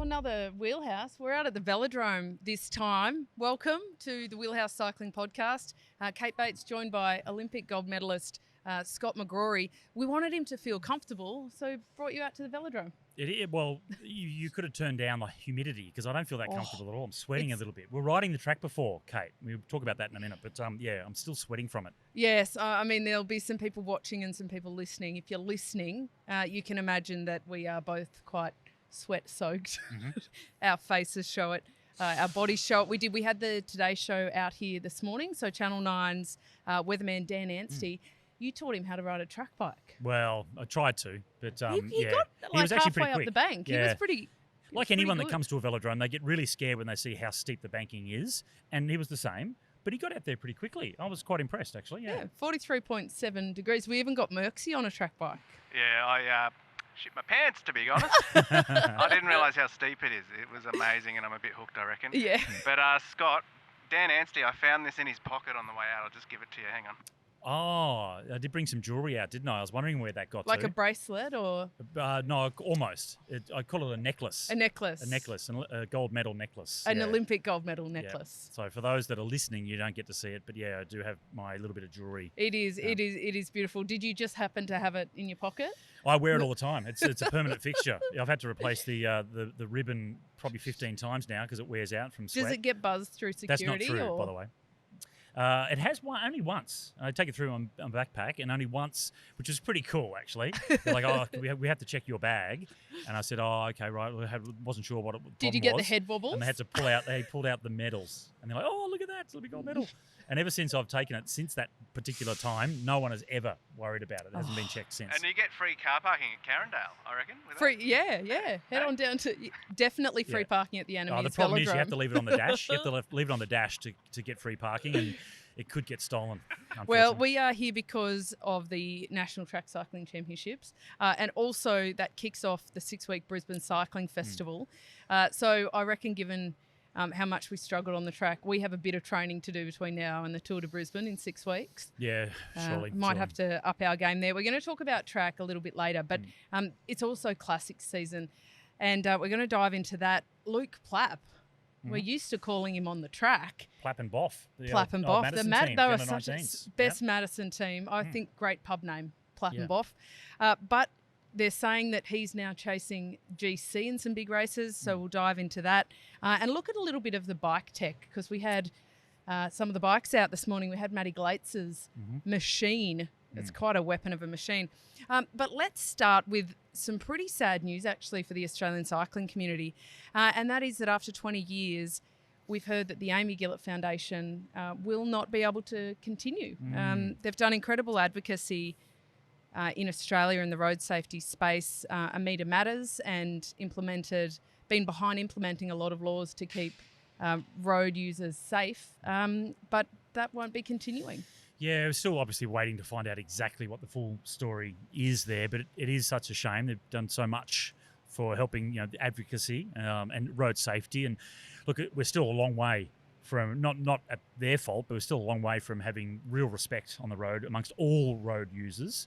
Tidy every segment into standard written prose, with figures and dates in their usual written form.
another Wheelhouse. We're out at the Velodrome this time. Welcome to the Wheelhouse Cycling Podcast. Kate Bates joined by Olympic gold medalist Scott McGrory. We wanted him to feel comfortable, so brought you out to the Velodrome. Well, you could have turned down the humidity because I don't feel that comfortable at all. I'm sweating a little bit. We're riding the track before, Kate. We'll talk about that in a minute. But, I'm still sweating from it. Yes, there'll be some people watching and some people listening. If you're listening, you can imagine that we are both quite sweat-soaked. Mm-hmm. Our faces show it. Our bodies show it. We had the Today Show out here this morning. So Channel 9's weatherman Dan Anstey, you taught him how to ride a track bike. Well, I tried to, but he got he was actually halfway pretty quick up the bank. Yeah. He was pretty. Like anyone that comes to a velodrome, they get really scared when they see how steep the banking is, and he was the same. But he got out there pretty quickly. I was quite impressed, actually. Yeah, 43.7 degrees. We even got Merckxy on a track bike. Yeah, I shit my pants, to be honest. I didn't realise how steep it is. It was amazing, and I'm a bit hooked, I reckon. Yeah. But Scott, Dan Anstey, I found this in his pocket on the way out. I'll just give it to you. Hang on. Oh, I did bring some jewellery out, didn't I? I was wondering where that got to. Like a bracelet or? No, almost. I call it a necklace. A necklace. A necklace, a gold medal necklace. An Olympic gold medal necklace. Yeah. So for those that are listening, you don't get to see it, but I do have my little bit of jewellery. It is beautiful. Did you just happen to have it in your pocket? I wear it all the time. It's a permanent fixture. I've had to replace the ribbon probably 15 times now because it wears out from sweat. Does it get buzzed through security? That's not true, by the way. It has only once. I take it through on backpack, and only once, which is pretty cool, actually. They're like, oh, we have to check your bag. And I said, oh, okay, right. Wasn't sure what it was. Did you get the head wobbles? And they had to pulled out the medals. And they're like, oh, look at that. It's a big gold medal. And ever since I've taken it, since that particular time, no one has ever worried about it. It hasn't been checked since. And you get free car parking at Carindale, I reckon. Free, yeah. Head on down to definitely free parking at the Anna Meares Velodrome. The problem is you have to leave it on the dash. You have to leave it on the dash to get free parking, and it could get stolen. Well, we are here because of the National Track Cycling Championships, and also that kicks off the 6-week Brisbane Cycling Festival. So I reckon, given how much we struggled on the track, we have a bit of training to do between now and the Tour de Brisbane in 6 weeks. Yeah, surely. Might have to up our game there. We're going to talk about track a little bit later, but it's also classics season, and we're going to dive into that. Luke Plapp. We're used to calling him on the track. Plapp and Boff. Plapp and Boff. Team, they were such a best Madison team. I think great pub name, Plapp and Boff. But they're saying that he's now chasing GC in some big races, so we'll dive into that. And look at a little bit of the bike tech, because we had some of the bikes out this morning. We had Matty Glates's machine. It's quite a weapon of a machine. But let's start with some pretty sad news, actually, for the Australian cycling community. And that is that after 20 years, we've heard that the Amy Gillett Foundation will not be able to continue. They've done incredible advocacy in Australia in the road safety space. Amita Matters, and been behind implementing a lot of laws to keep road users safe. But that won't be continuing. Yeah, we're still obviously waiting to find out exactly what the full story is there, but it is such a shame. They've done so much for helping, the advocacy and road safety. And look, we're still a long way from, not at their fault, but we're still a long way from having real respect on the road amongst all road users.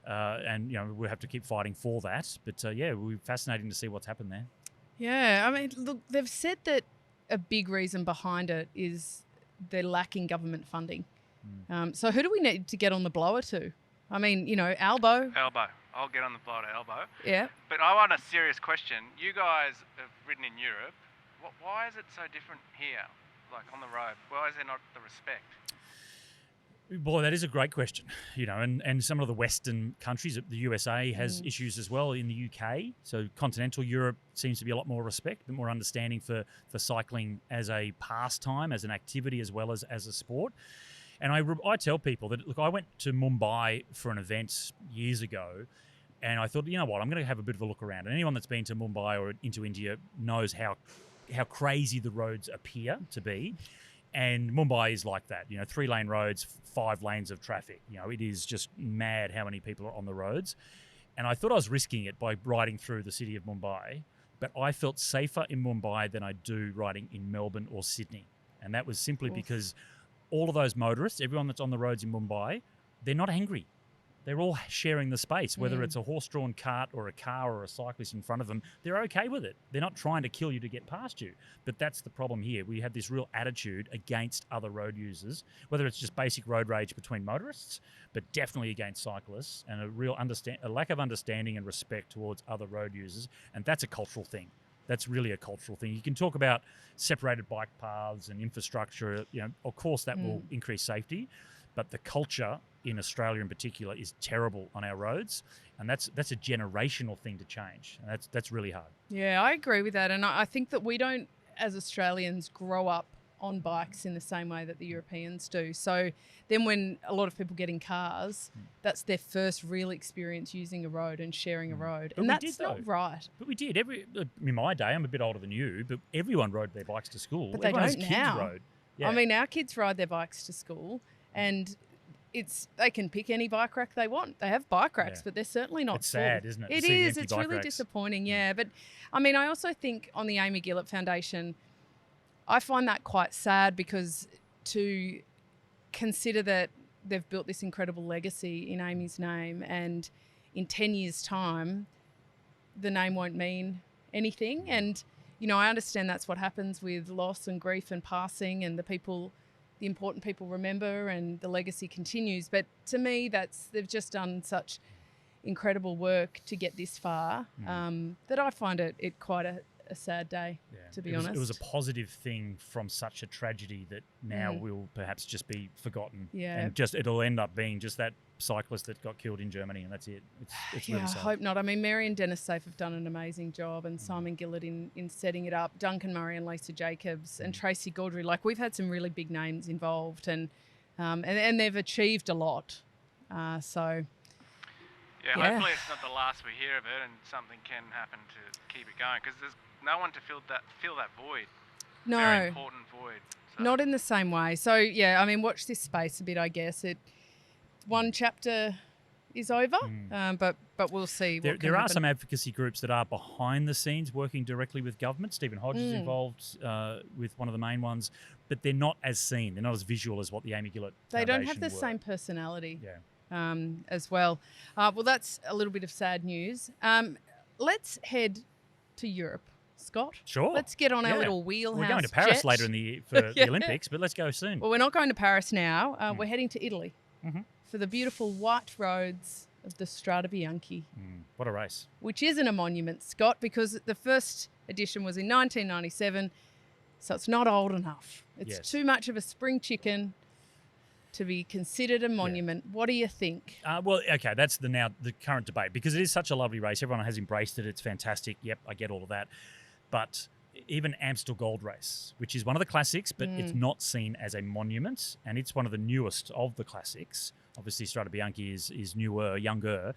And we'll have to keep fighting for that. But it'll be fascinating to see what's happened there. Yeah, look, they've said that a big reason behind it is they're lacking government funding. So who do we need to get on the blower to? Albo. Elbow. I'll get on the blower to Elbow. Yeah. But I want a serious question. You guys have ridden in Europe. Why is it so different here, like on the road? Why is there not the respect? Boy, that is a great question. And some of the Western countries, the USA has issues as well in the UK. So continental Europe seems to be a lot more respect, a bit more understanding for cycling as a pastime, as an activity, as well as a sport. And I tell people that, look, I went to Mumbai for an event years ago, and I thought, you know what, I'm going to have a bit of a look around. And anyone that's been to Mumbai or into India knows how crazy the roads appear to be. And Mumbai is like that, 3-lane roads, 5 lanes of traffic. It is just mad how many people are on the roads. And I thought I was risking it by riding through the city of Mumbai, but I felt safer in Mumbai than I do riding in Melbourne or Sydney. And that was simply because all of those motorists, everyone that's on the roads in Mumbai, they're not angry. They're all sharing the space, whether it's a horse-drawn cart or a car or a cyclist in front of them. They're okay with it. They're not trying to kill you to get past you. But that's the problem here. We have this real attitude against other road users, whether it's just basic road rage between motorists, but definitely against cyclists, and a lack of understanding and respect towards other road users. And that's a cultural thing. That's really a cultural thing. You can talk about separated bike paths and infrastructure. Of course, that will increase safety, but the culture in Australia in particular is terrible on our roads, and that's a generational thing to change, and that's really hard. Yeah, I agree with that, and I think that we don't, as Australians, grow up on bikes in the same way that the Europeans do. So then when a lot of people get in cars, that's their first real experience using a road and sharing a road. But and that's not right. But we did. In my day, I'm a bit older than you, but everyone rode their bikes to school. But they Everyone don't as now. Kids rode. Yeah. I mean, our kids ride their bikes to school, and they can pick any bike rack they want. They have bike racks, but they're certainly not It's full. sad, isn't it? It to see the is. empty It's bike really racks. disappointing, yeah. But, I mean, I also think on the Amy Gillett Foundation, I find that quite sad, because to consider that they've built this incredible legacy in Amy's name, and in 10 years' time, the name won't mean anything. And, I understand that's what happens with loss and grief and passing, and the important people remember and the legacy continues. But to me, they've just done such incredible work to get this far that I find it quite a sad day, to be honest. It was a positive thing from such a tragedy that now will perhaps just be forgotten. Yeah. And it'll end up being just that cyclist that got killed in Germany, and that's it. It's really sad. I hope not. I mean, Mary and Dennis Safe have done an amazing job, and Simon Gillett in setting it up, Duncan Murray and Lisa Jacobs and Tracy Gaudry. Like, we've had some really big names involved, and they've achieved a lot. So... Yeah, hopefully it's not the last we hear of it, and something can happen to keep it going, because there's no one to fill that void. No. Very important void. So. Not in the same way. So, I mean, watch this space a bit, I guess. One chapter is over, but we'll see what There are happen. some advocacy groups that are behind the scenes working directly with government. Stephen Hodge is involved with one of the main ones, but they're not as seen. They're not as visual as what the Amy Gillett They don't Foundation have the were. same personality. Yeah. As well. Well, that's a little bit of sad news. Let's head to Europe, Scott. Sure. Let's get on our little wheelhouse. We're going to Paris jet. later in the year for the Olympics, but let's go soon. Well, we're not going to Paris now. We're heading to Italy for the beautiful white roads of the Strade Bianche. What a race. Which isn't a monument, Scott, because the first edition was in 1997, so it's not old enough. It's too much of a spring chicken to be considered a monument. What do you think? Well, okay, that's the current debate, because it is such a lovely race. Everyone has embraced it. It's fantastic. Yep, I get all of that. But even Amstel Gold Race, which is one of the classics, but it's not seen as a monument, and it's one of the newest of the classics. Obviously, Strade Bianche is newer, younger.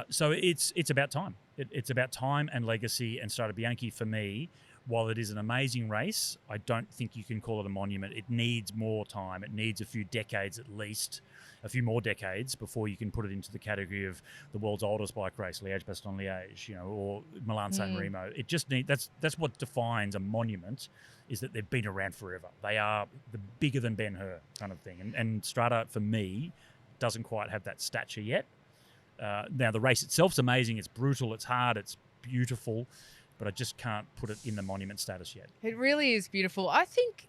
So it's about time. It's about time and legacy, and Strade Bianche, for me, while it is an amazing race, I don't think you can call it a monument. It needs more time. It needs a few decades at least, a few more decades before you can put it into the category of the world's oldest bike race, Liège-Bastogne-Liège, or Milan-San Remo. It just that's what defines a monument, is that they've been around forever. They are the bigger than Ben-Hur kind of thing. And Strade, for me, doesn't quite have that stature yet. Now, the race itself's amazing. It's brutal. It's hard. It's beautiful. But I just can't put it in the monument status yet. It really is beautiful. I think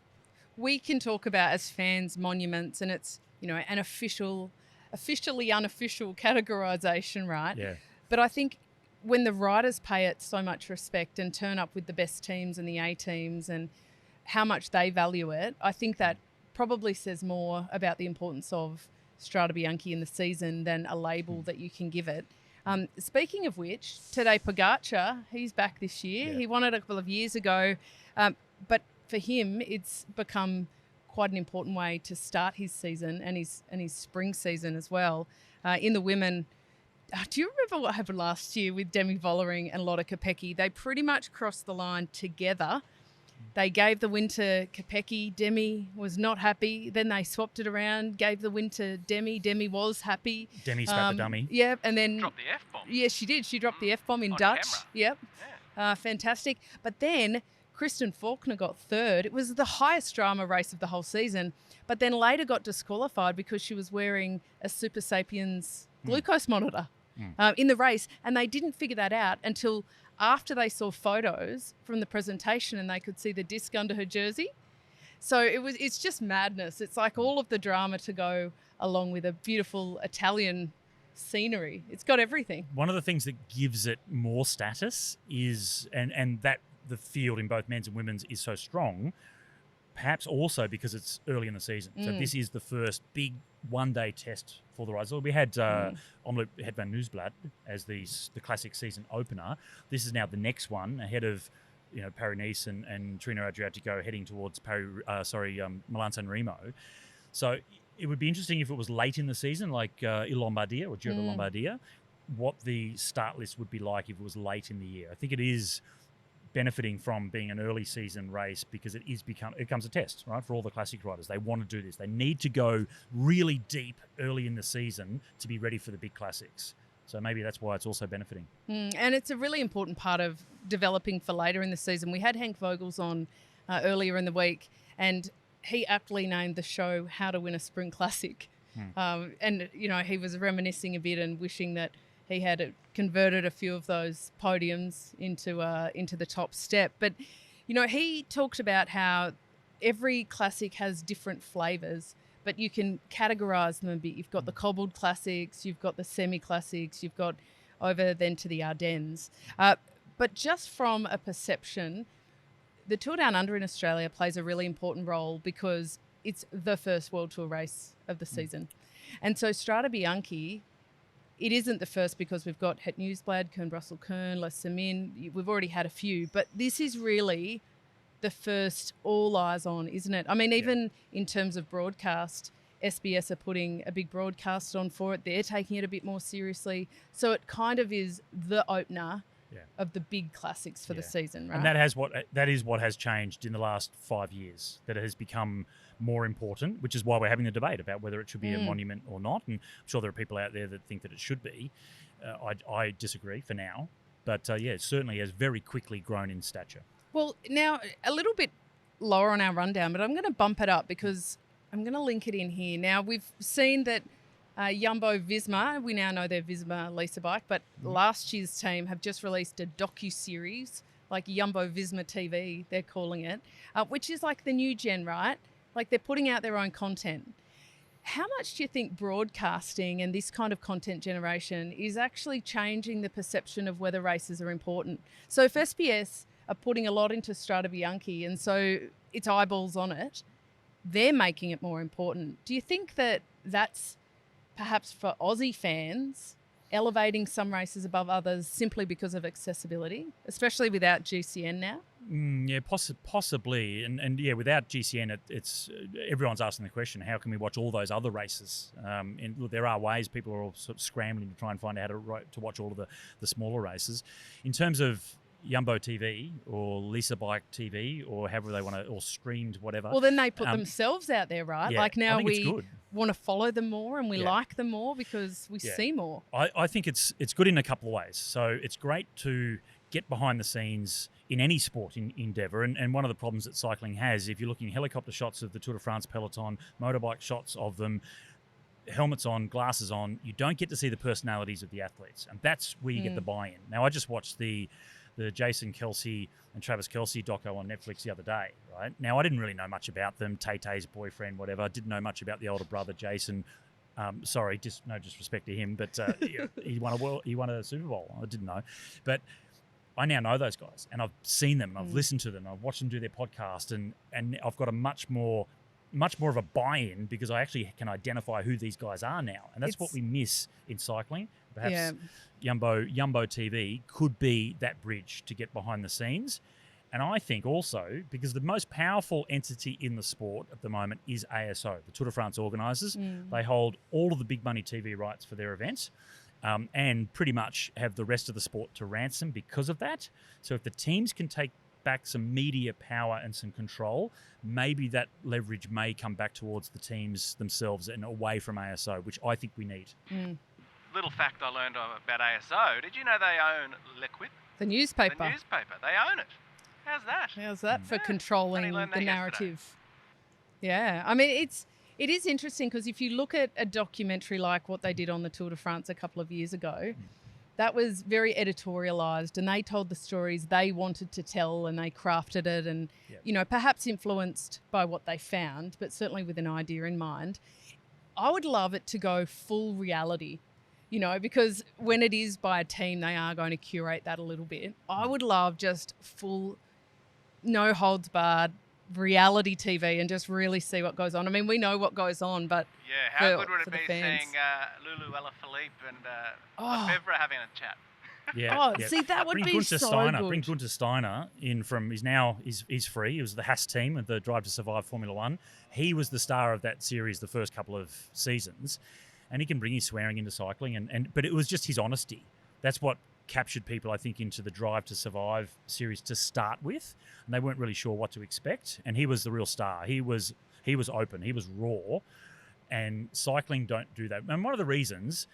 we can talk about, as fans, monuments, and it's, an officially unofficial categorisation, right? Yeah. But I think when the riders pay it so much respect and turn up with the best teams and the A teams and how much they value it, I think that probably says more about the importance of Strade Bianche in the season than a label that you can give it. Speaking of which, Tadej Pogacar, he's back this year. Yeah. He won it a couple of years ago, but for him, it's become quite an important way to start his season and his spring season as well. In the women, do you remember what happened last year with Demi Vollering and Lotte Kopecky? They pretty much crossed the line together. They gave the win to Kopecky. Demi was not happy. Then they swapped it around, gave the win to Demi. Demi was happy. Demi spat the dummy. Yep, and then... Dropped the F-bomb. Yeah, she did. She dropped the F-bomb in On Dutch. camera. Yep. Yeah. Fantastic. But then Kristen Faulkner got third. It was the highest drama race of the whole season, but then later got disqualified because she was wearing a Super Sapiens glucose monitor in the race, and they didn't figure that out until after they saw photos from the presentation and they could see the disc under her jersey. So it's just madness. It's like all of the drama to go along with a beautiful Italian scenery. It's got everything. One of the things that gives it more status is, and that the field in both men's and women's is so strong, perhaps also because it's early in the season. So this is the first big one-day test for the riders. We had Omloop had Van Nieuwsblad as the classic season opener. This is now the next one ahead of Paris-Nice and Trino Adriatico heading towards Milan-San Remo. So it would be interesting if it was late in the season, like Il Lombardia or Giro de Lombardia, what the start list would be like if it was late in the year. I think it is benefiting from being an early season race because it becomes a test, right, for all the classic riders. They want to do this. They need to go really deep early in the season to be ready for the big classics. So maybe that's why it's also benefiting. And it's a really important part of developing for later in the season. We had Henk Vogels on earlier in the week, and he aptly named the show How to Win a Spring Classic. And, he was reminiscing a bit and wishing that he had converted a few of those podiums into the top step. But, he talked about how every classic has different flavours, but you can categorise them a bit. You've got the cobbled classics, you've got the semi-classics, you've got over then to the Ardennes. But just from a perception, the Tour Down Under in Australia plays a really important role because it's the first World Tour race of the season. And so Strade Bianche, it isn't the first because we've got Het Nieuwsblad, Kuurne-Brussel-Kuurne, Les Semin. We've already had a few, but this is really the first all eyes on, isn't it? I mean, even in terms of broadcast, SBS are putting a big broadcast on for it. They're taking it a bit more seriously. So it kind of is the opener of the big classics for the season, right? And that is what has changed in the last 5 years, that it has become more important, which is why we're having the debate about whether it should be a monument or not. And I'm sure there are people out there that think that it should be. I disagree for now. But, it certainly has very quickly grown in stature. Well, now a little bit lower on our rundown, but I'm going to bump it up because I'm going to link it in here. Now, we've seen that Jumbo-Visma, we now know they're Visma Lease Bike, but last year's team have just released a docu-series, like Jumbo-Visma TV, they're calling it, which is like the new gen, right? Like they're putting out their own content. How much do you think broadcasting and this kind of content generation is actually changing the perception of whether races are important? So if SBS are putting a lot into Strade Bianche and so it's eyeballs on it, they're making it more important. Do you think that that's perhaps for Aussie fans elevating some races above others simply because of accessibility, especially without GCN now? Possibly. And without GCN, it's everyone's asking the question, how can we watch all those other races? And look, there are ways. People are all sort of scrambling to try and find out how to watch all of the smaller races. In terms of Jumbo TV or Lisa Bike TV or however they want to, or streamed, whatever. Well, then they put themselves out there, right? Yeah, like now we good. Want to follow them more and we like them more because we see more. I think it's good in a couple of ways. So it's great to get behind the scenes in any sport endeavour. And one of the problems that cycling has, if you're looking helicopter shots of the Tour de France peloton, motorbike shots of them, helmets on, glasses on, you don't get to see the personalities of the athletes. And that's where you get the buy-in. Now, I just watched the Jason Kelsey and Travis Kelsey doco on Netflix the other day, right? Now, I didn't really know much about them, Tay-Tay's boyfriend, whatever. I didn't know much about the older brother, Jason. Sorry, just no disrespect to him, but he won a Super Bowl. I didn't know. But I now know those guys, and I've seen them, and I've listened to them, I've watched them do their podcast, and I've got a much more of a buy-in because I actually can identify who these guys are now. And that's what we miss in cycling. Perhaps Jumbo TV could be that bridge to get behind the scenes. And I think also, because the most powerful entity in the sport at the moment is ASO, the Tour de France organisers. They hold all of the big money TV rights for their events and pretty much have the rest of the sport to ransom because of that. So if the teams can take back some media power and some control, maybe that leverage may come back towards the teams themselves and away from ASO, which I think we need. Little fact I learned about ASO, did you know they own L'Equipe? The newspaper. The newspaper. They own it. How's that? How's that for controlling the narrative? Yeah. I mean, It is interesting because if you look at a documentary like what they did on the Tour de France a couple of years ago, that was very editorialised, and they told the stories they wanted to tell, and they crafted it, and perhaps influenced by what they found, but certainly with an idea in mind. I would love it to go full reality, because when it is by a team, they are going to curate that a little bit. I would love just full, no holds barred reality TV and just really see what goes on. I mean, we know what goes on, but how good would it be seeing Lulu Alaphilippe and Lefebvre having a chat? See, that would be so good. Bring Gunther Steiner in from. He's free. He was the Haas team of the Drive to Survive Formula One. He was the star of that series the first couple of seasons, and he can bring his swearing into cycling. But it was just his honesty. That's what captured people, I think, into the Drive to Survive series to start with, and they weren't really sure what to expect. And he was the real star. He was open. He was raw. And cycling don't do that. And one of the reasons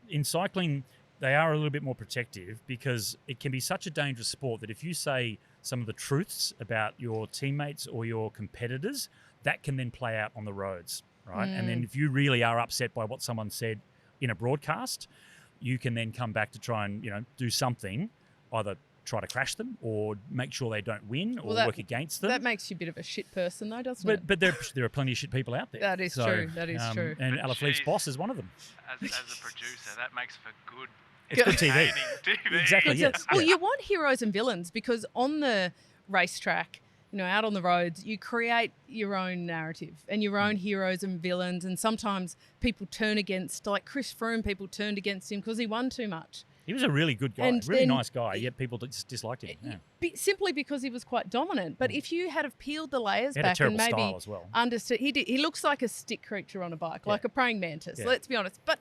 in cycling, they are a little bit more protective because it can be such a dangerous sport that if you say some of the truths about your teammates or your competitors, that can then play out on the roads, right? And then if you really are upset by what someone said in a broadcast, you can then come back to try and, do something, either try to crash them or make sure they don't win or work against them. That makes you a bit of a shit person though, doesn't it? But there are plenty of shit people out there. That is true. That is true. And Alaphilippe's boss is one of them. As a producer, that makes for good... It's good TV. Exactly, yes. Well, you want heroes and villains because on the racetrack, out on the roads, you create your own narrative and your own heroes and villains, and sometimes people turn against, like Chris Froome, people turned against him because he won too much. He was a really good guy, really nice guy, yet people just disliked him. Yeah. Simply because he was quite dominant. But if you had have peeled the layers he had back a terrible and maybe style as well. understood, he looks like a stick creature on a bike, like a praying mantis, let's be honest. But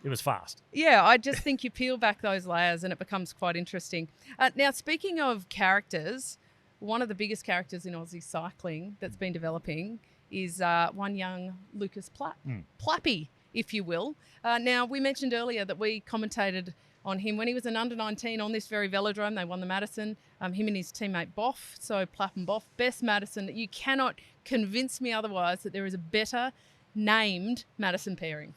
it was fast. Yeah, I just think you peel back those layers and it becomes quite interesting. Now, speaking of characters, one of the biggest characters in Aussie cycling that's been developing is one young Lucas Plapp. Plappy, if you will. Now, we mentioned earlier that we commentated on him when he was an under-19 on this very velodrome. They won the Madison, him and his teammate Boff, so Plapp and Boff, best Madison. You cannot convince me otherwise that there is a better named Madison pairing.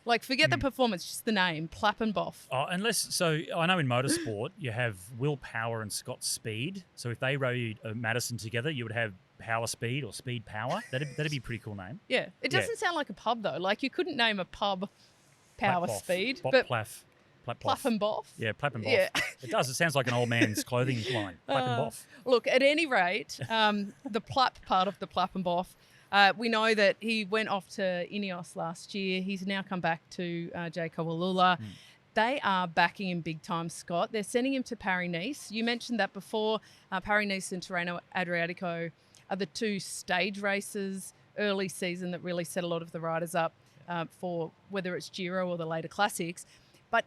Like, forget the performance, just the name, Plapp and Boff. Oh, so I know in motorsport you have Will Power and Scott Speed. So if they rode a Madison together, you would have Power Speed or Speed Power. That'd be a pretty cool name. Yeah, it doesn't sound like a pub though. Like, you couldn't name a pub Power Speed, but Plaff. Plapp and Boff. Yeah, Plapp and Boff. Yeah. It does. It sounds like an old man's clothing line. Plapp and Boff. Look, at any rate, the Plapp part of the Plapp and Boff. We know that he went off to Ineos last year. He's now come back to J. Kawalula. They are backing him big time, Scott. They're sending him to Paris-Nice. You mentioned that before. Paris-Nice and Tirreno Adriatico are the two stage races early season that really set a lot of the riders up for whether it's Giro or the later classics. But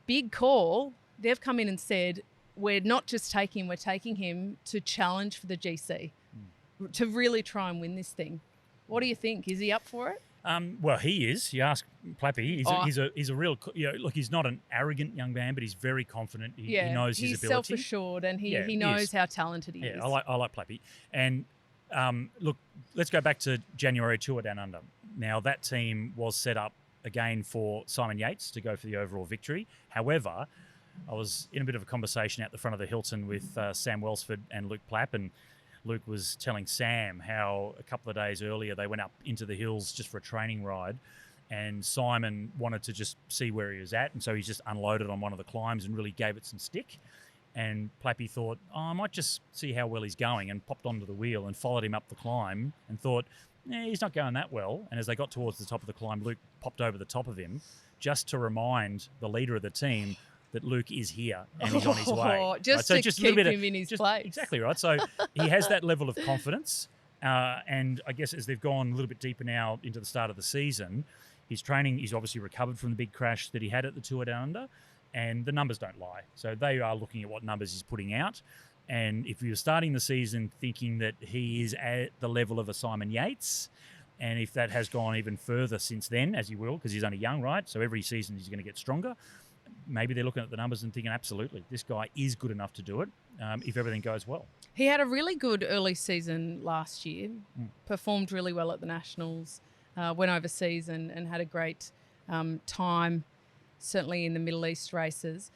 big call, they've come in and said, we're not just taking him, we're taking him to challenge for the GC. To really try and win this thing. What do you think? Is he up for it? Well, he is. You ask Plappy. He's a real. Look, he's not an arrogant young man, but he's very confident. He knows his ability. He's self-assured, and he knows how talented he is. I like Plappy. And look, let's go back to January Tour Down Under. Now that team was set up again for Simon Yates to go for the overall victory. However, I was in a bit of a conversation out the front of the Hilton with Sam Welsford and Luke Plapp, and Luke was telling Sam how a couple of days earlier they went up into the hills just for a training ride, and Simon wanted to just see where he was at, and so he just unloaded on one of the climbs and really gave it some stick. And Plappy thought, I might just see how well he's going, and popped onto the wheel and followed him up the climb and thought, he's not going that well. And as they got towards the top of the climb, Luke popped over the top of him just to remind the leader of the team that Luke is here and he's on his way. Just to keep him in his place. Exactly right. So he has that level of confidence. And I guess as they've gone a little bit deeper now into the start of the season, his training, he's obviously recovered from the big crash that he had at the Tour Down Under, and the numbers don't lie. So they are looking at what numbers he's putting out. And if you're starting the season thinking that he is at the level of a Simon Yates, and if that has gone even further since then, as he will, because he's only young, right? So every season he's going to get stronger. Maybe they're looking at the numbers and thinking, absolutely, this guy is good enough to do it if everything goes well. He had a really good early season last year, performed really well at the Nationals, went overseas and had a great time, certainly in the Middle East races.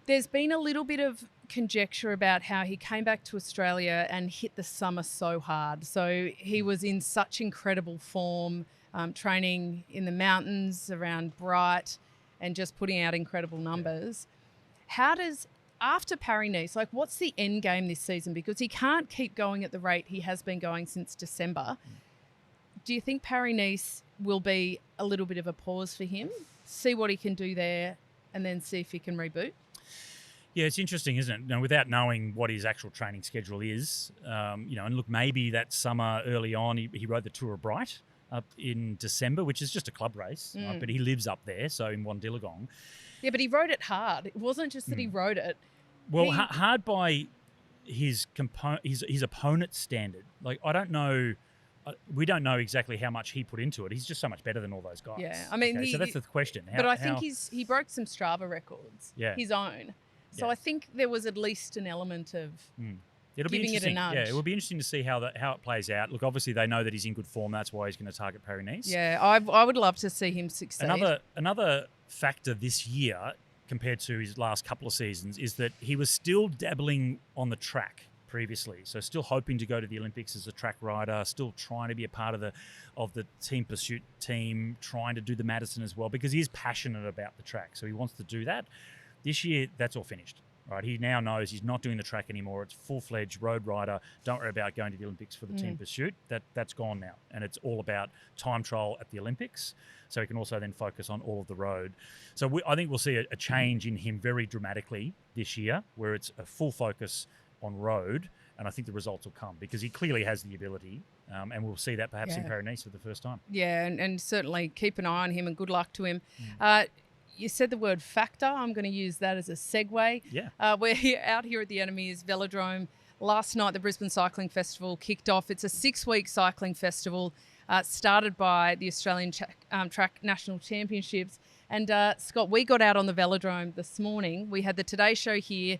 There's been a little bit of conjecture about how he came back to Australia and hit the summer so hard. So he was in such incredible form, training in the mountains around Bright and just putting out incredible numbers. How does, after Paris-Nice, like what's the end game this season? Because he can't keep going at the rate he has been going since December. Do you think Paris-Nice will be a little bit of a pause for him? See what he can do there and then see if he can reboot? Yeah, it's interesting, isn't it? Now, without knowing what his actual training schedule is, and look, maybe that summer early on, he rode the Tour of Bright up in December, which is just a club race, right? But he lives up there, so in Wandillagong. Yeah, but he rode it hard. It wasn't just that he rode it. Well, hard by his opponent's standard. Like, I don't know. We don't know exactly how much he put into it. He's just so much better than all those guys. Yeah, I mean, so that's the question. I think he broke some Strava records. Yeah. His own. So I think there was at least an element of giving it a nudge. Yeah, it will be interesting to see how it plays out. Look, obviously they know that he's in good form. That's why he's going to target Paris-Nice. Yeah, I would love to see him succeed. Another factor this year compared to his last couple of seasons is that he was still dabbling on the track previously, so still hoping to go to the Olympics as a track rider, still trying to be a part of the team pursuit team, trying to do the Madison as well because he is passionate about the track, so he wants to do that. This year, that's all finished. Right, he now knows he's not doing the track anymore. It's full-fledged road rider. Don't worry about going to the Olympics for the team pursuit. That's gone now, and it's all about time trial at the Olympics. So he can also then focus on all of the road. So I think we'll see a change in him very dramatically this year, where it's a full focus on road, and I think the results will come because he clearly has the ability, and we'll see that perhaps in Paris-Nice for the first time. Yeah, and certainly keep an eye on him, and good luck to him. You said the word factor. I'm going to use that as a segue. Yeah. We're out here at the Anna Meares Velodrome. Last night, the Brisbane Cycling Festival kicked off. It's a 6-week cycling festival started by the Australian Track National Championships. And Scott, we got out on the velodrome this morning. We had the Today Show here.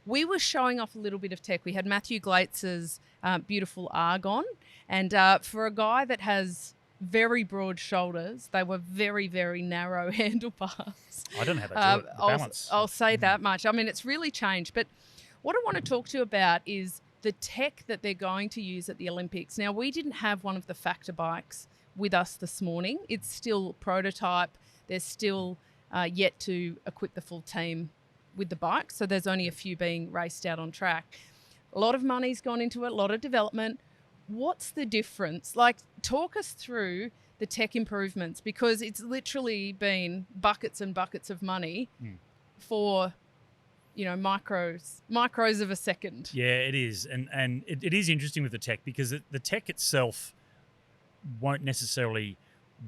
We were showing off a little bit of tech. We had Matthew Glates's beautiful Argon. And for a guy that has very broad shoulders, they were very, very narrow handlebars. I don't know how they do it. The balance. I'll say that much. I mean, it's really changed. But what I want to talk to you about is the tech that they're going to use at the Olympics. Now, we didn't have one of the factor bikes with us this morning. It's still prototype. They're still yet to equip the full team with the bike. So there's only a few being raced out on track. A lot of money's gone into it, a lot of development. What's the difference? Like, talk us through the tech improvements, because it's literally been buckets and buckets of money for, micros of a second. Yeah, it is. And it is interesting with the tech because the tech itself won't necessarily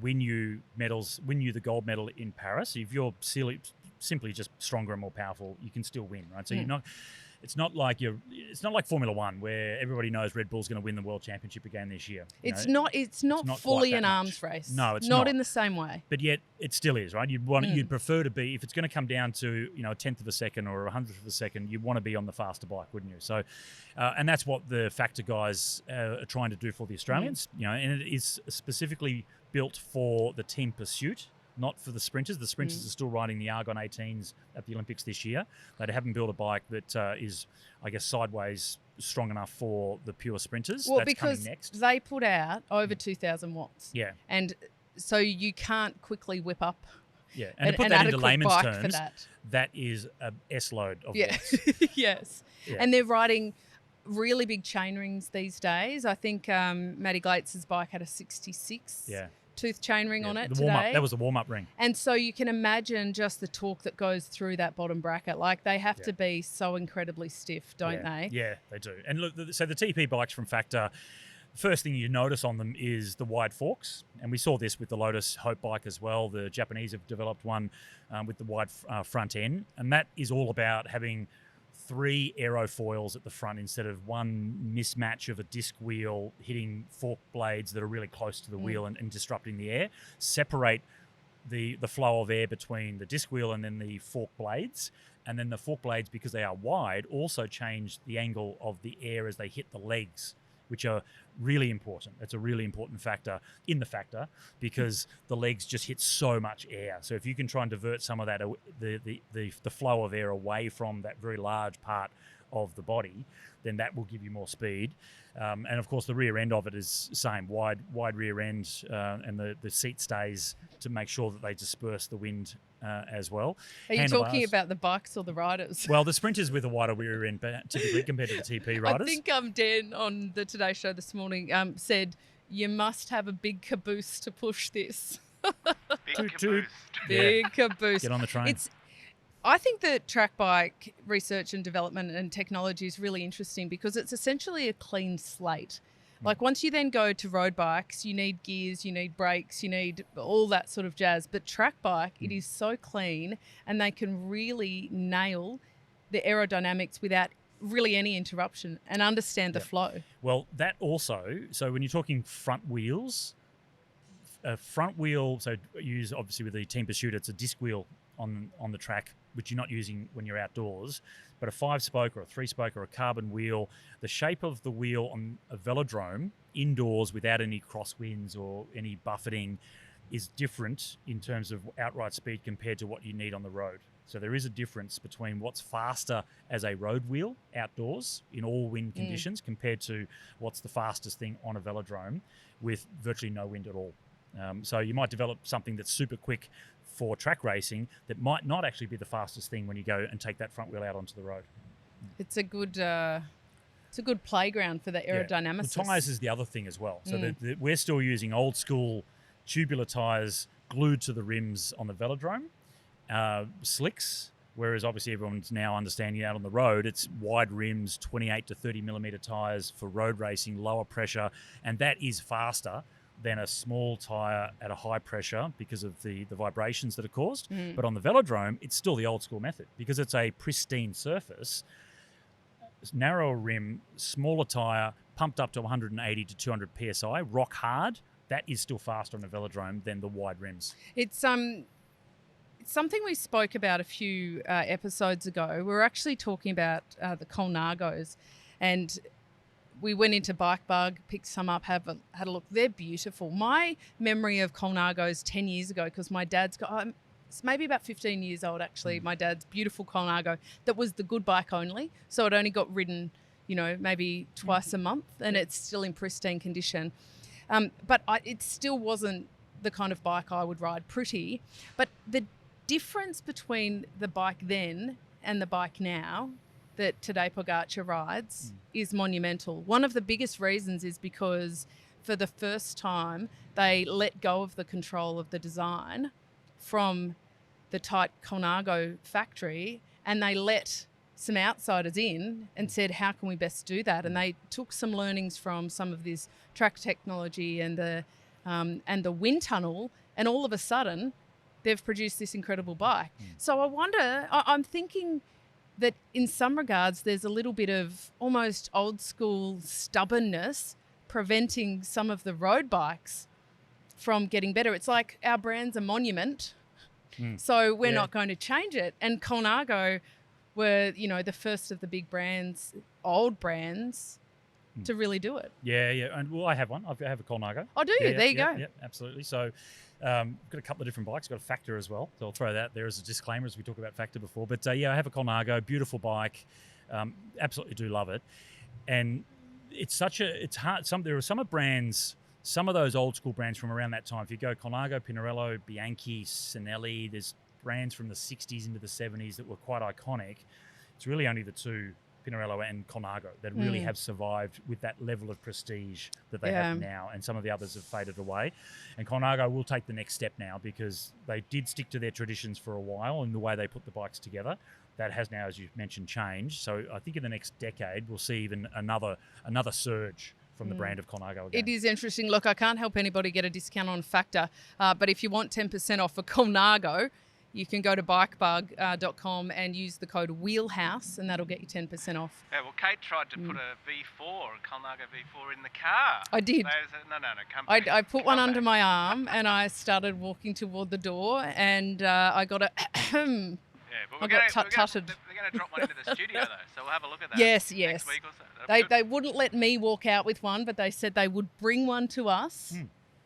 win you the gold medal in Paris. If you're simply just stronger and more powerful, you can still win, right? So it's not like Formula One where everybody knows Red Bull's going to win the World Championship again this year. It's not fully an arms race. No, it's not in the same way. But yet it still is, right? You'd prefer to be, if it's going to come down to a 10th of a second or a 100th of a second, you want to be on the faster bike, wouldn't you? So, and that's what the factor guys are trying to do for the Australians. And it is specifically built for the team pursuit, not for the sprinters. The sprinters are still riding the Argon 18s at the Olympics this year. They haven't built a bike that is, I guess, sideways strong enough for the pure sprinters. Well, that's because coming next. They put out over 2,000 watts. Yeah. And so you can't quickly whip up. Yeah, and to put that into layman's terms, that. That is a S-load of watts. Yes. Yeah. And they're riding really big chain rings these days. I think Matty Glates's bike had a 66 tooth chain ring on it today. That was the warm-up ring. And so you can imagine just the torque that goes through that bottom bracket. Like, they have to be so incredibly stiff, don't they? Yeah, they do. And look, so the TP bikes from Factor, the first thing you notice on them is the wide forks. And we saw this with the Lotus Hope bike as well. The Japanese have developed one with the wide front end. And that is all about having 3 aerofoils at the front instead of one mismatch of a disc wheel hitting fork blades that are really close to the wheel and disrupting the air. Separate the flow of air between the disc wheel and then the fork blades. And then the fork blades, because they are wide, also change the angle of the air as they hit the legs which are really important. It's a really important factor in the factor because the legs just hit so much air. So if you can try and divert some of that, the flow of air away from that very large part of the body, then that will give you more speed. And of course, the rear end of it is same, wide rear end, and the seat stays to make sure that they disperse the wind as well. Are you talking about the bikes or the riders? Well, the sprinters with a wider rear end typically compared to the TP riders. I think Dan on the Today Show this morning said you must have a big caboose to push this. Big caboose. Big caboose. Get on the train. I think that track bike research and development and technology is really interesting because it's essentially a clean slate. Like once you then go to road bikes, you need gears, you need brakes, you need all that sort of jazz. But track bike, it is so clean and they can really nail the aerodynamics without really any interruption and understand the flow. Well, that also, so when you're talking front wheels, a front wheel, so use obviously with the Team Pursuit, it's a disc wheel on the track, which you're not using when you're outdoors, but a 5-spoke or a 3-spoke or a carbon wheel, the shape of the wheel on a velodrome indoors without any crosswinds or any buffeting is different in terms of outright speed compared to what you need on the road. So there is a difference between what's faster as a road wheel outdoors in all wind conditions compared to what's the fastest thing on a velodrome with virtually no wind at all. So you might develop something that's super quick for track racing that might not actually be the fastest thing when you go and take that front wheel out onto the road. It's a good playground for the aerodynamics. Well, tyres is the other thing as well. So we're still using old school tubular tyres glued to the rims on the velodrome, slicks, whereas obviously everyone's now understanding out on the road, it's wide rims, 28 to 30 millimetre tyres for road racing, lower pressure, and that is faster than a small tyre at a high pressure because of the vibrations that are caused. But on the velodrome, it's still the old school method because it's a pristine surface, narrower rim, smaller tyre, pumped up to 180 to 200 PSI, rock hard. That is still faster on a velodrome than the wide rims. It's something we spoke about a few episodes ago. We were actually talking about the Colnagos, and we went into Bike Bug, picked some up, had a look. They're beautiful. My memory of Colnagos 10 years ago, because my dad's got, it's maybe about 15 years old actually, my dad's beautiful Colnago that was the good bike only. So it only got ridden, maybe twice a month and it's still in pristine condition. But it still wasn't the kind of bike I would ride pretty. But the difference between the bike then and the bike now that Tadej Pogačar rides is monumental. One of the biggest reasons is because for the first time they let go of the control of the design from the tight Colnago factory and they let some outsiders in and said, how can we best do that? And they took some learnings from some of this track technology and the wind tunnel, and all of a sudden they've produced this incredible bike. So I wonder, I'm thinking that in some regards there's a little bit of almost old school stubbornness preventing some of the road bikes from getting better. It's like our brand's a monument, so we're not going to change it. And Colnago were, the first of the big brands, old brands, to really do it. Yeah. And I have one. I have a Colnago. Oh, do you? There you go. Yeah, absolutely. So got a couple of different bikes. Got a Factor as well. So I'll throw that there as a disclaimer as we talk about Factor before. But I have a Colnago, beautiful bike. Absolutely do love it. And it's hard. There are some brands, some of those old school brands from around that time. If you go Colnago, Pinarello, Bianchi, Sinelli, there's brands from the 60s into the 70s that were quite iconic. It's really only the two, Pinarello and Colnago, that really have survived with that level of prestige that they have now, and some of the others have faded away. And Colnago will take the next step now because they did stick to their traditions for a while in the way they put the bikes together. That has now, as you mentioned, changed. So I think in the next decade we'll see even another surge from the brand of Colnago again. It is interesting. Look, I can't help anybody get a discount on Factor, but if you want 10% off a Colnago, you can go to bikebug.com and use the code Wheelhouse, and that'll get you 10% off. Yeah, well, Kate tried to put a Colnago V4 in the car. I did. No, come back. I put one under my arm and I started walking toward the door, and I got a but we're going to drop one into the studio though, so we'll have a look at that. Yes. Next week or so. They wouldn't let me walk out with one, but they said they would bring one to us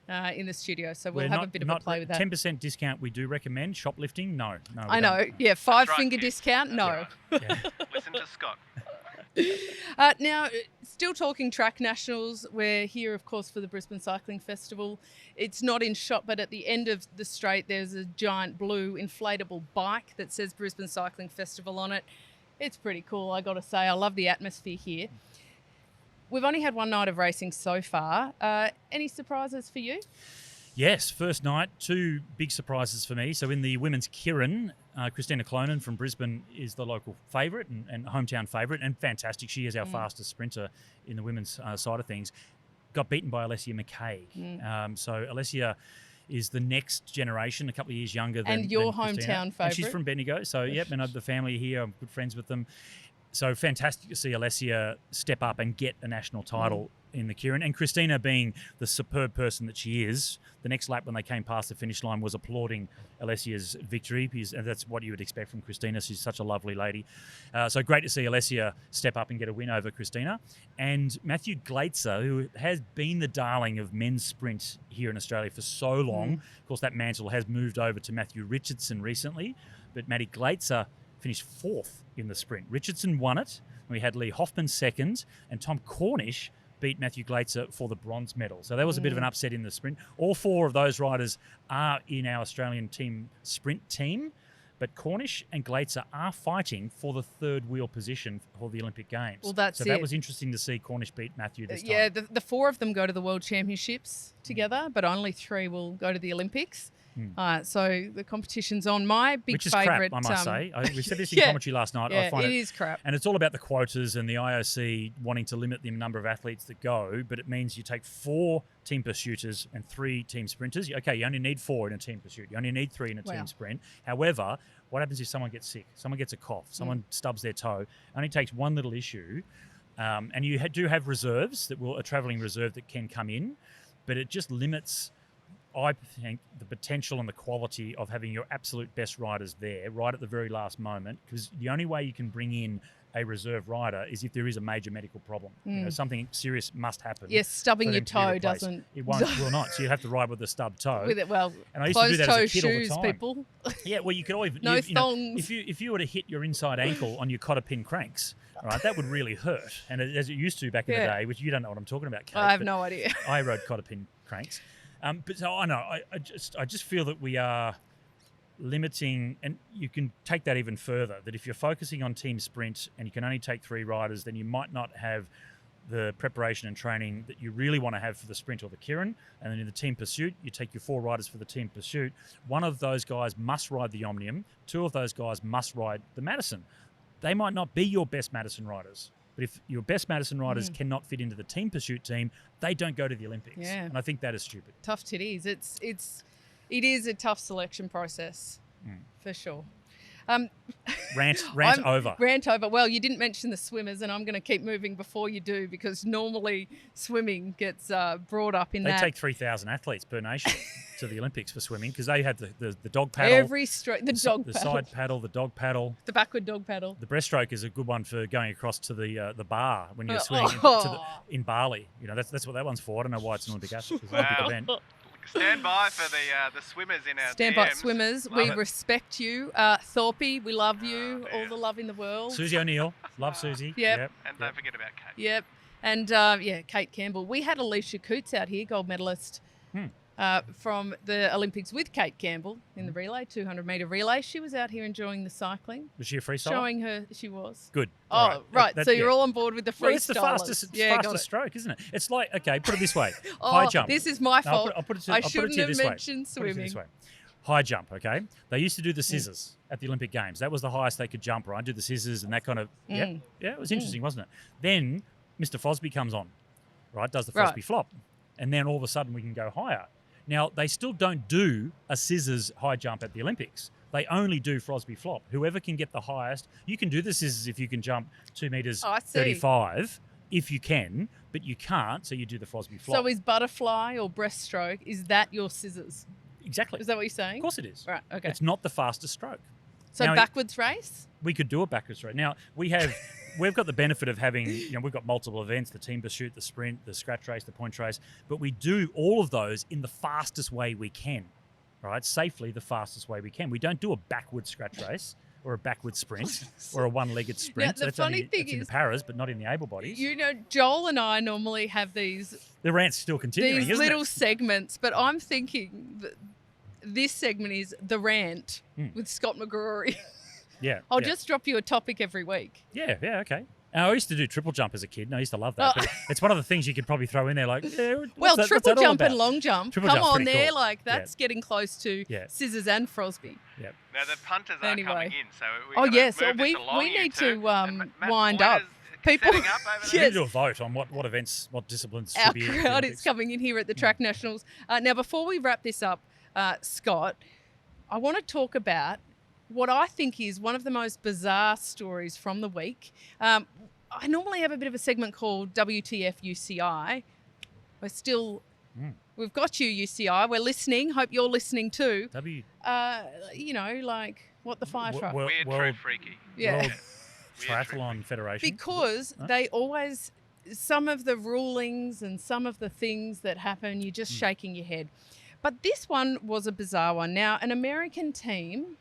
in the studio. So we'll have a bit of a play with that. 10% discount we do recommend. Shoplifting, no. I know. Yeah, five-finger discount, no. Yeah. Listen to Scott. Now, still talking track nationals, we're here, of course, for the Brisbane Cycling Festival. It's not in shot, but at the end of the straight, there's a giant blue inflatable bike that says Brisbane Cycling Festival on it. It's pretty cool, I got to say. I love the atmosphere here. We've only had one night of racing so far. Any surprises for you? Yes, first night, 2 big surprises for me. So in the women's Kirin, Christina Clonan from Brisbane is the local favourite and hometown favourite, and fantastic. She is our fastest sprinter in the women's side of things. Got beaten by Alessia McKay. So Alessia is the next generation, a couple of years younger than your than Christina. hometown favourite. And she's from Bendigo, so yep, and the family here, I'm good friends with them. So fantastic to see Alessia step up and get a national title in the Kirin. And Christina, being the superb person that she is, the next lap when they came past the finish line was applauding Alessia's victory, and that's what you would expect from Christina. She's such a lovely lady. So great to see Alessia step up and get a win over Christina. And Matthew Glaetzer, who has been the darling of men's sprint here in Australia for so long. Of course, that mantle has moved over to Matthew Richardson recently, but Matty Glaetzer finished 4th in the sprint. Richardson won it. We had Lee Hoffman second, and Tom Cornish beat Matthew Glaetzer for the bronze medal. So that was a bit of an upset in the sprint. All 4 of those riders are in our Australian team sprint team, but Cornish and Glaetzer are fighting for the 3rd wheel position for the Olympic Games. Well, that's so that was interesting to see Cornish beat Matthew this time. Yeah, the 4 of them go to the World Championships together, but only 3 will go to the Olympics. So the competition's on. My big favourite... Which is crap, I must say. We said this in commentary last night. Yeah, I find it is crap. And it's all about the quotas and the IOC wanting to limit the number of athletes that go, but it means you take 4 team pursuiters and 3 team sprinters. Okay, you only need 4 in a team pursuit. You only need 3 in a team sprint. However, what happens if someone gets sick? Someone gets a cough. Someone stubs their toe. It only takes one little issue. And you do have reserves, a travelling reserve that can come in, but it just limits... I think the potential and the quality of having your absolute best riders there right at the very last moment, because the only way you can bring in a reserve rider is if there is a major medical problem. Something serious must happen. Yes, stubbing your toe doesn't... It will not. So you have to ride with a stubbed toe. With it, well, and I used to do that as a kid shoes, all the time. people. Yeah, well, you could always... No thongs. If you were to hit your inside ankle on your cotter pin cranks, right, that would really hurt. And as it used to back in the day, which you don't know what I'm talking about, Kate. I have no idea. I rode cotter pin cranks. But so I know, I just feel that we are limiting, and you can take that even further, that if you're focusing on team sprint and you can only take 3 riders, then you might not have the preparation and training that you really want to have for the sprint or the Kirin. And then in the team pursuit, you take your 4 riders for the team pursuit. One of those guys must ride the Omnium. 2 of those guys must ride the Madison. They might not be your best Madison riders. But if your best Madison riders cannot fit into the team pursuit team, they don't go to the Olympics. Yeah. And I think that is stupid. Tough titties. It is a tough selection process, for sure. Rant over. Rant over. Well, you didn't mention the swimmers, and I'm going to keep moving before you do, because normally swimming gets brought up in they that. They take 3,000 athletes per nation to the Olympics for swimming, because they have the dog paddle. The side paddle, the dog paddle. The backward dog paddle. The breaststroke is a good one for going across to the bar when you're swimming in Bali. You know, that's what that one's for. I don't know why it's an Olympic athlete. It's an Olympic event. Stand by for the swimmers in our Stand DMs. by swimmers. We respect you. Thorpe, we love you. All the love in the world. Susie O'Neill. Love Susie. Yep. And don't forget about Kate. Yep. And, Kate Campbell. We had Alicia Coots out here, gold medalist from the Olympics with Kate Campbell in the relay, 200-metre relay. She was out here enjoying the cycling. Was she a freestyler? Showing her, she was. Good. Oh, right. So you're all on board with the freestylers. Well, it's the fastest stroke, isn't it? It's like, okay, put it this way. High jump. This is my fault. I shouldn't have mentioned swimming. High jump, okay? They used to do the scissors at the Olympic Games. That was the highest they could jump, right? Do the scissors and that kind of... Yeah, it was interesting, wasn't it? Then Mr. Fosby comes on, right? Does the Fosby flop. And then all of a sudden we can go higher. Now, they still don't do a scissors high jump at the Olympics. They only do Fosby flop. Whoever can get the highest, you can do the scissors if you can jump 2 meters 35, if you can, but you can't, so you do the Fosby flop. So is butterfly or breaststroke, is that your scissors? Exactly. Is that what you're saying? Of course it is. Right, okay. It's not the fastest stroke. So now, backwards race? We could do a backwards race. Now, we have we've got the benefit of having, we've got multiple events, the team pursuit, the sprint, the scratch race, the point race, but we do all of those in the fastest way we can, right? Safely, the fastest way we can. We don't do a backward scratch race or a backward sprint or a one-legged sprint. The funny thing is, in the paras, but not in the able bodies. Joel and I normally have these... The rant's still continuing, these little segments, but I'm thinking that this segment is The Rant with Scott McGrory. Yeah. I'll just drop you a topic every week. Yeah, okay. I used to do triple jump as a kid, and I used to love that. But it's one of the things you could probably throw in there, like, triple jump and long jump. Triple Come jump's on pretty there, cool. like that's getting close to Scissors and Frosby. Yeah. Now the punters are coming in, so we need to wind up. People, setting up over We there. need to do a vote on what events, what disciplines Our should be in the crowd Olympics. is coming in here at the Track Nationals. Now, before we wrap this up, Scott, I want to talk about what I think is one of the most bizarre stories from the week. I normally have a bit of a segment called WTF UCI. We've got you, UCI. We're listening. Hope you're listening too. What the fire truck. Weird, true, freaky. Yeah. World Triathlon Federation. Because they always, some of the rulings and some of the things that happen, you're just shaking your head. But this one was a bizarre one. Now, an American team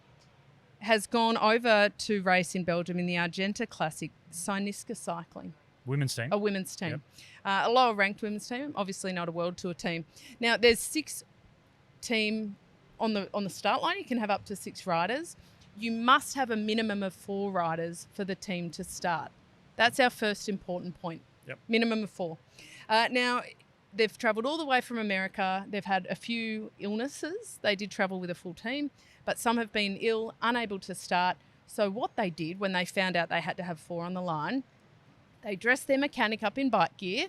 has gone over to race in Belgium in the Argenta Classic, Cyniska Cycling. Women's team. A women's team. Yep. A lower ranked women's team, obviously not a World Tour team. Now, there's 6 team on the start line. You can have up to 6 riders. You must have a minimum of 4 riders for the team to start. That's our first important point. Yep. Minimum of 4. Now, they've travelled all the way from America. They've had a few illnesses. They did travel with a full team, but some have been ill, unable to start. So what they did when they found out they had to have 4 on the line, they dressed their mechanic up in bike gear.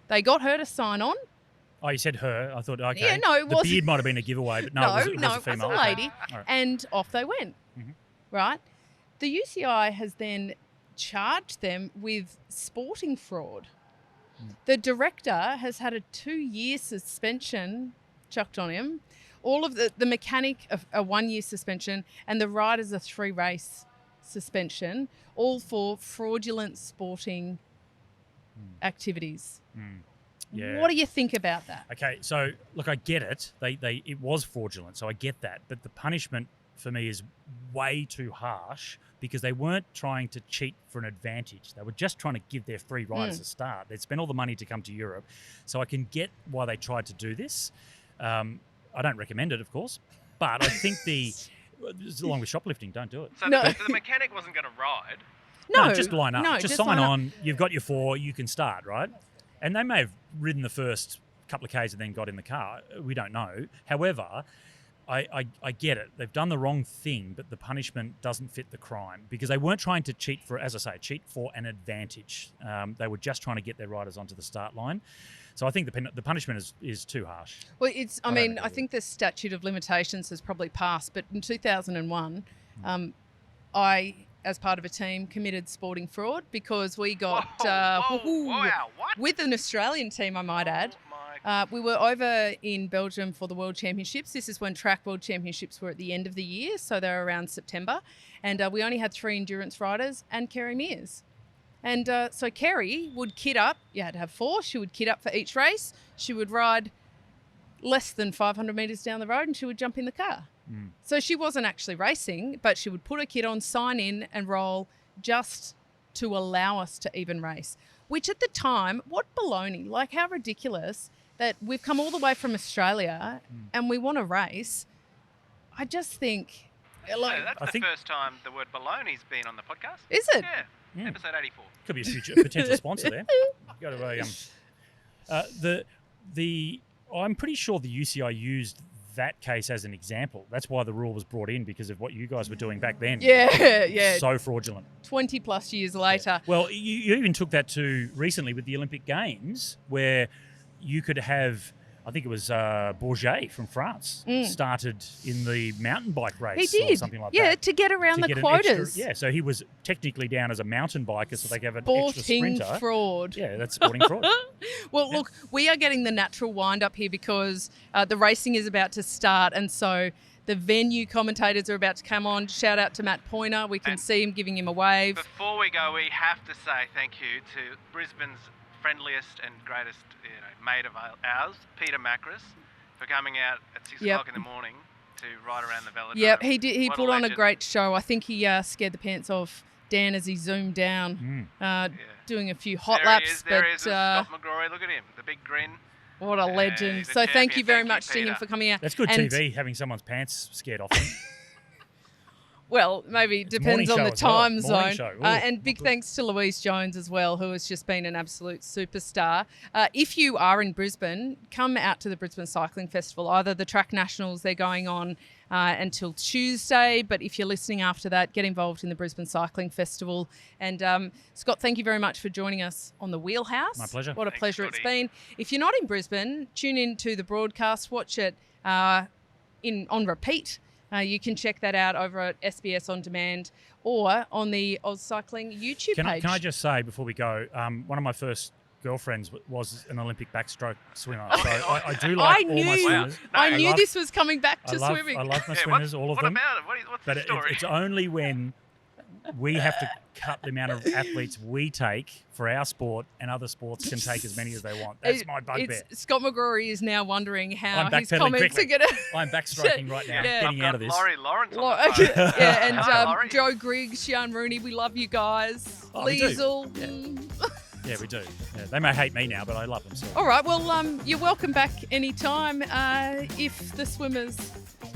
They got her to sign on. Oh, you said her. I thought, okay. Yeah, no, it wasn't. The beard might have been a giveaway, but no, it was a female. It was a lady. Okay. All right. And off they went, right? The UCI has then charged them with sporting fraud. The director has had a 2-year suspension chucked on him. All of the mechanic a 1-year suspension, and the riders a 3-race suspension, all for fraudulent sporting activities. Yeah. What do you think about that? Okay, so look, I get it. It was fraudulent, so I get that. But the punishment for me is way too harsh because they weren't trying to cheat for an advantage. They were just trying to give their free riders a start. They'd spent all the money to come to Europe, so I can get why they tried to do this. I don't recommend it, of course, but I think along with shoplifting, don't do it. So the mechanic wasn't going to ride. No, just line up. No, just sign on. You've got your 4. You can start, right? And they may have ridden the first couple of Ks and then got in the car. We don't know. However, I get it. They've done the wrong thing, but the punishment doesn't fit the crime because they weren't trying to cheat for an advantage. They were just trying to get their riders onto the start line. So I think the punishment is too harsh. Well, I think the statute of limitations has probably passed, but in 2001, I, as part of a team, committed sporting fraud because we got with an Australian team, I might add. We were over in Belgium for the World Championships. This is when track World Championships were at the end of the year, so they were around September. And we only had 3 endurance riders and Anna Meares. And so Kerry would kit up. You had to have 4. She would kit up for each race. She would ride less than 500 metres down the road and she would jump in the car. So she wasn't actually racing, but she would put her kit on, sign in and roll just to allow us to even race. Which at the time, what baloney, like how ridiculous that we've come all the way from Australia and we want to race. I just think... that's the first time the word baloney's been on the podcast. Is it? Yeah, episode 84. Could be a future potential sponsor there. Go to I'm pretty sure the UCI used that case as an example. That's why the rule was brought in because of what you guys were doing back then. Yeah. So fraudulent. 20 plus years later. Yeah. Well, you even took that to recently with the Olympic Games where you could have, I think it was Bourget from France, started in the mountain bike race he did. Or something like that. Yeah, to get around the quotas. So he was technically down as a mountain biker, so they gave an extra sprinter. Sporting fraud. Yeah, that's sporting fraud. Well, look, we are getting the natural wind up here because the racing is about to start, and so The venue commentators are about to come on. Shout out to Matt Pointer. We can see him giving him a wave. Before we go, we have to say thank you to Brisbane's friendliest and greatest mate of ours, Peter Macris, for coming out at 6 o'clock in the morning to ride around the velodrome. Yep, he did. He put on a legend. great show. I think he scared the pants off Dan as he zoomed down, doing a few hot laps. There he is, Scott McGrory. Look at him, the big grin. What a legend. He's a So champion. thank you very Thank much you, to him Peter. for coming out. That's good And- TV, having someone's pants scared off them. Well, maybe it depends on morning the show as well. time Morning zone. show. Ooh, And big thanks to Louise Jones as well, who has just been an absolute superstar. If you are in Brisbane, come out to the Brisbane Cycling Festival. Either the Track Nationals, they're going on until Tuesday, but if you're listening after that, get involved in the Brisbane Cycling Festival. And Scott, thank you very much for joining us on The Wheelhouse. My pleasure. What a Thanks, pleasure it's Scotty. been. If you're not in Brisbane, tune in to the broadcast, watch it on repeat. You can check that out over at SBS On Demand or on the Oz Cycling YouTube page. Can I just say before we go, one of my first girlfriends was an Olympic backstroke swimmer. So I do like all my swimmers. I knew love- this was coming back to I love swimming. my swimmers, all of what them. About it? What's But the story? it's only when we have to cut the amount of athletes we take for our sport, and other sports can take as many as they want. That's my bugbear. Scott McGrory is now wondering how I'm his backpedaling comments quickly. are going to... I'm backstroking right now, Yeah. getting out of this. Laurie Lawrence on the phone. Yeah, and Hi, Laurie. Joe Griggs, Sian Rooney, we love you guys. Oh, we do. Liesl. Yeah, we do. Yeah, they may hate me now, but I love them. So. All right, well, you're welcome back anytime if the swimmers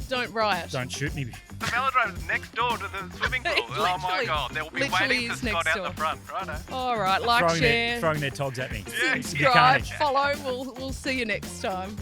don't riot. Don't shoot me. The velodrome's next door to the swimming pool. Oh my Literally- God, they'll be literally waiting for is Scott next out door. the front, righto? All right, like, share, Throwing their togs at me. Yeah. You subscribe, can't. follow. We'll see you next time.